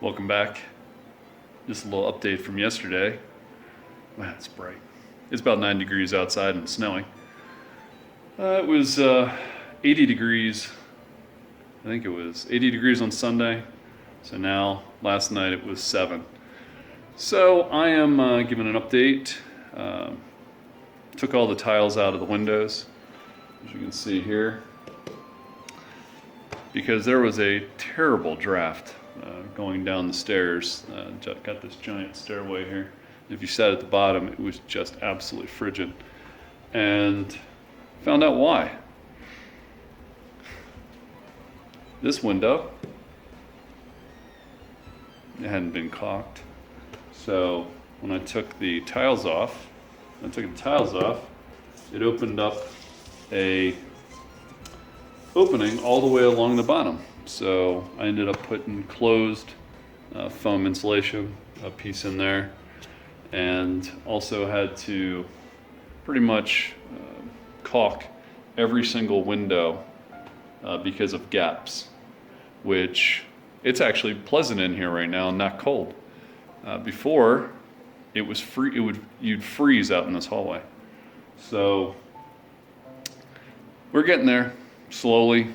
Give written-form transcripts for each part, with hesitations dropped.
Welcome back. Just a little update from yesterday. Wow, it's bright. It's about 9 degrees outside and snowing. It was 80 degrees. I think it was 80 degrees on Sunday. So now, last night it was 7. So I am giving an update. Took all the tiles out of the windows, as you can see here, because there was a terrible draft going down the stairs. Got this giant stairway here. If you sat at the bottom, it was just absolutely frigid. And found out why. This window, it hadn't been caulked. So when I took the tiles off, it opened up a opening all the way along the bottom. So I ended up putting closed foam insulation, a piece in there, and also had to pretty much caulk every single window because of gaps, which it's actually pleasant in here right now and not cold. Before it was you'd freeze out in this hallway. So we're getting there, slowly.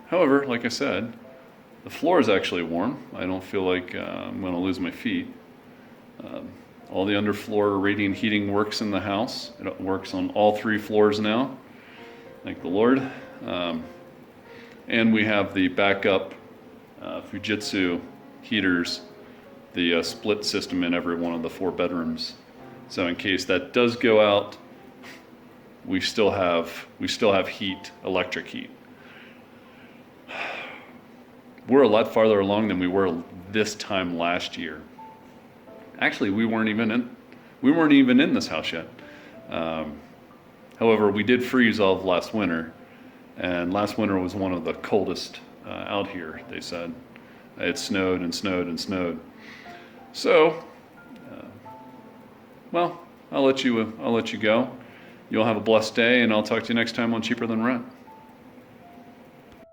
However, like I said, the floor is actually warm. I don't feel like I'm going to lose my feet. All the underfloor radiant heating works in the house. It works on all 3 floors now. Thank the Lord. And we have the backup Fujitsu heaters, the split system in every one of the 4 bedrooms. So in case that does go out, we still have heat, electric heat. We're a lot farther along than we were this time last year. Actually, we weren't even in this house yet. However, we did freeze all of last winter, and last winter was one of the coldest out here. They said it snowed and snowed and snowed. So, well, I'll let you go. You'll have a blessed day, and I'll talk to you next time on Cheaper Than Rent.